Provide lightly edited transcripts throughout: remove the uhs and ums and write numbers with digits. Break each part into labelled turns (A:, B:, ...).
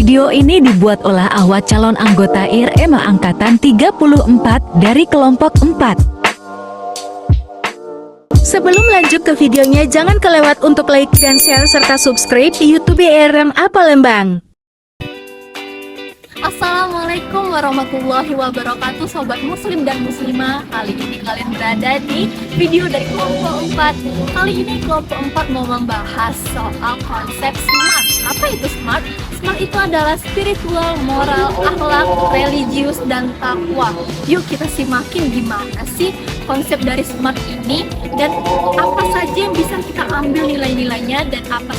A: Video ini dibuat oleh Ahwat calon anggota IRMA Angkatan 34 dari kelompok 4.
B: Sebelum lanjut ke videonya, jangan kelewat untuk like dan share serta subscribe di YouTube IRMA Palembang.
C: Assalamualaikum warahmatullahi wabarakatuh, sobat muslim dan muslimah. Kali ini kalian berada di video dari kelompok 4. Kali ini kelompok 4 mau membahas soal konsep SMART. Apa itu SMART? SMART itu adalah spiritual, moral, akhlak, religius, dan takwa. Yuk kita simakin gimana sih konsep dari SMART ini, dan apa saja yang bisa kita ambil nilai-nilainya, dan apa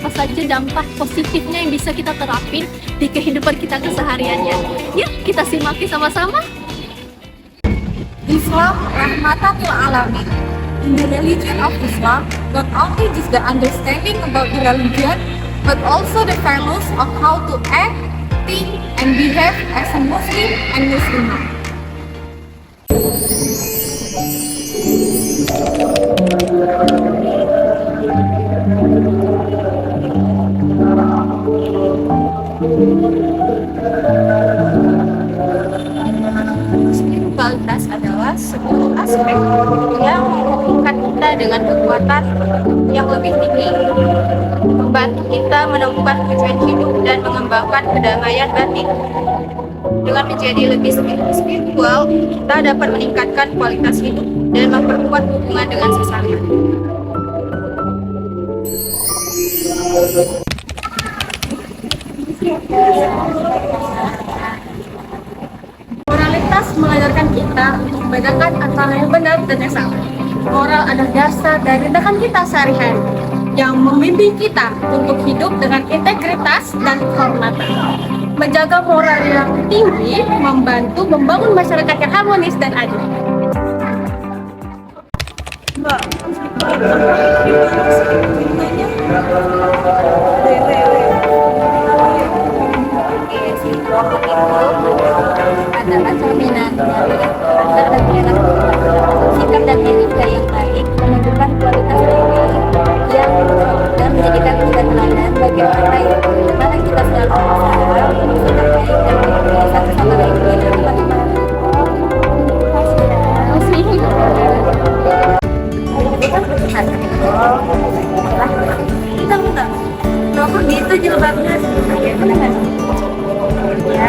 C: saja dampak positifnya yang bisa kita terapin di kehidupan kita kesehariannya. Yuk kita simaki sama-sama.
D: Islam rahmatan lil alamin. In the religion of Islam, not only just the understanding about the religion, but also the values of how to act, think, and behave as a Muslim and Muslimah. Spiritualitas adalah sebuah aspek yang menghubungkan kita dengan kekuatan yang lebih tinggi, membantu kita menemukan tujuan hidup dan mengembangkan kedamaian batin. Dengan menjadi lebih spiritual, kita dapat meningkatkan kualitas hidup dan memperkuat hubungan dengan sesama. Moralitas mengajarkan kita untuk membedakan antara yang benar dan yang salah. Moral adalah dasar dari tindakan kita sehari-hari yang membimbing kita untuk hidup dengan integritas dan kehormatan. Menjaga moral yang tinggi membantu membangun masyarakat yang harmonis dan adil.
C: Adalah cerminan dari karakter dan perilaku, sikap dan etika yang baik, menunjukkan kualitas diri yang dan menjadikan kita teladan bagi orang lain. Mana kita selalu berusaha bersikap baik dan menghargai satu sama lain di dalam kita rokok gitu jilbabnya ya, bener nggak sih? Ya.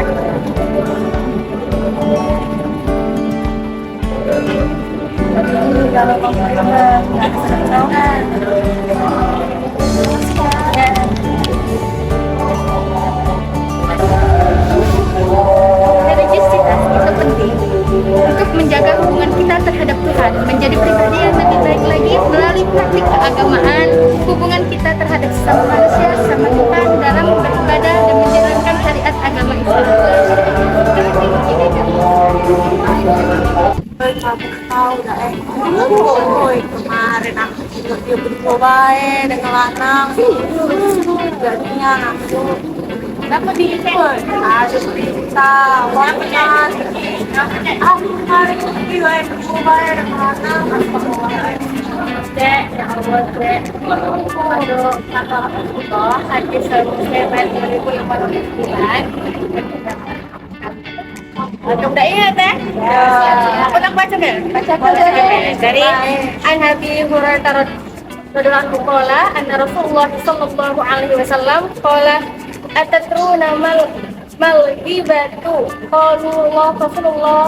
C: Kalau ngomongin nggak kesenangan religiositas itu penting untuk menjaga hubungan kita terhadap Tuhan, menjadi pribadi yang lebih baik lagi melalui praktik keagamaan, hubungan kita terhadap sesama manusia, sama Tuhan dalam beribadah dan menjalankan syariat agama Islam.
D: Kamu tahu dah kemarin aku juga dia berdua baik dengan lanang jadinya aku dapat di ada cerita warna aku kemarin berdua baik dengan lanang Dek, ya Allah Dek, aduh kata Allah hadis Muslim 2089. Udah ingat ya? Aku nak baca deh. Baca dari An Abi Hurairah radhiyallahu anhu qala anna Rasulullah sallallahu alaihi wasallam qala atatruna mal ghibatu qalu Rasulullah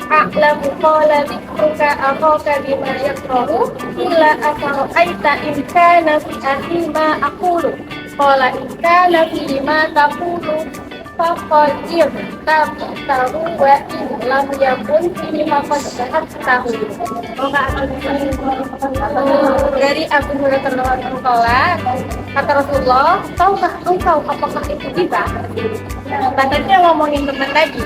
D: a'lamu qala dzikruka akhaka bima yakrahu illa afara'aita in kana fi akhi ma aqulu qala in kana fi ma taqulu faqadir tahu wa lam yakun fi maqad tahu. Dari Abu Hurairah radhiyallahu anhu kata Rasulullah, tahukah engkau apakah itu tiba? Katanya ngomongin teman tadi.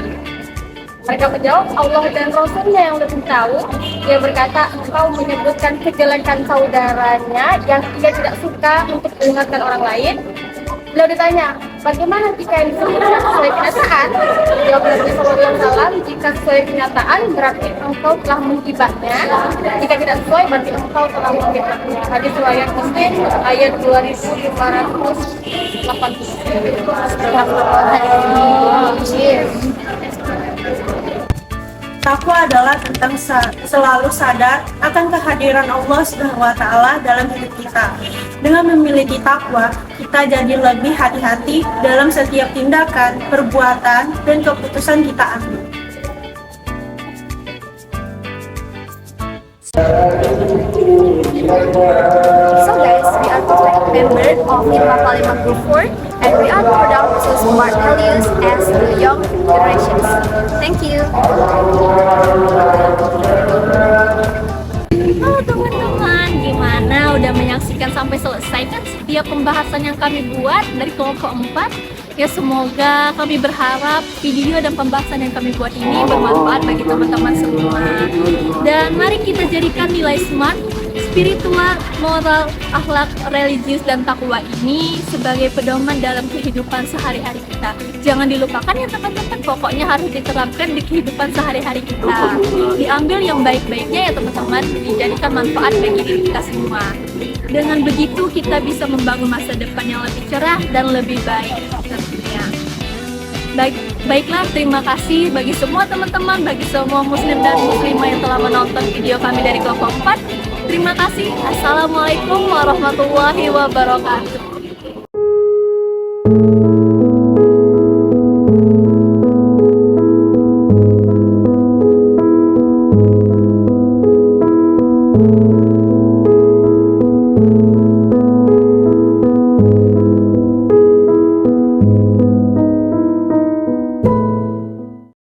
D: Mereka menjawab, Allah dan Rasulnya yang lebih tahu. Dia berkata, engkau menyebutkan kejelekan saudaranya yang ia tidak suka untuk mengingatkan orang lain. Beliau ditanya, Bagaimana jika yang disebutkan sesuai kenyataan? Jawab Nabi SAW, jika sesuai kenyataan berarti engkau telah menggibahnya. Jika tidak sesuai berarti engkau telah menggibahnya. Hadis riwayat Muslim ayat 2580.
E: Takwa adalah tentang selalu sadar akan kehadiran Allah Subhanahu wa Ta'ala dalam hidup kita. Dengan memiliki takwa, kita jadi lebih hati-hati dalam setiap tindakan, perbuatan, dan keputusan kita ambil.
C: So guys, we are two member of Irma Kalimat Group 4 and we are proud to support values as the young generations. Thank you. Halo teman-teman, gimana? Udah menyaksikan sampai selesai kan setiap pembahasan yang kami buat dari kelompok 4? Ya semoga kami berharap video dan pembahasan yang kami buat ini bermanfaat bagi teman-teman semua. Dan mari kita jadikan nilai SMART, spiritual, moral, akhlak, religius, dan takwa ini sebagai pedoman dalam kehidupan sehari-hari kita. Jangan dilupakan ya teman-teman, pokoknya harus diterapkan di kehidupan sehari-hari kita. Diambil yang baik-baiknya ya teman-teman, dijadikan manfaat bagi diri kita semua. Dengan begitu kita bisa membangun masa depan yang lebih cerah dan lebih baik tentunya. Baiklah, terima kasih bagi semua teman-teman, bagi semua muslim dan muslimah yang telah menonton video kami dari kelompok 4. Terima kasih. Assalamualaikum warahmatullahi wabarakatuh.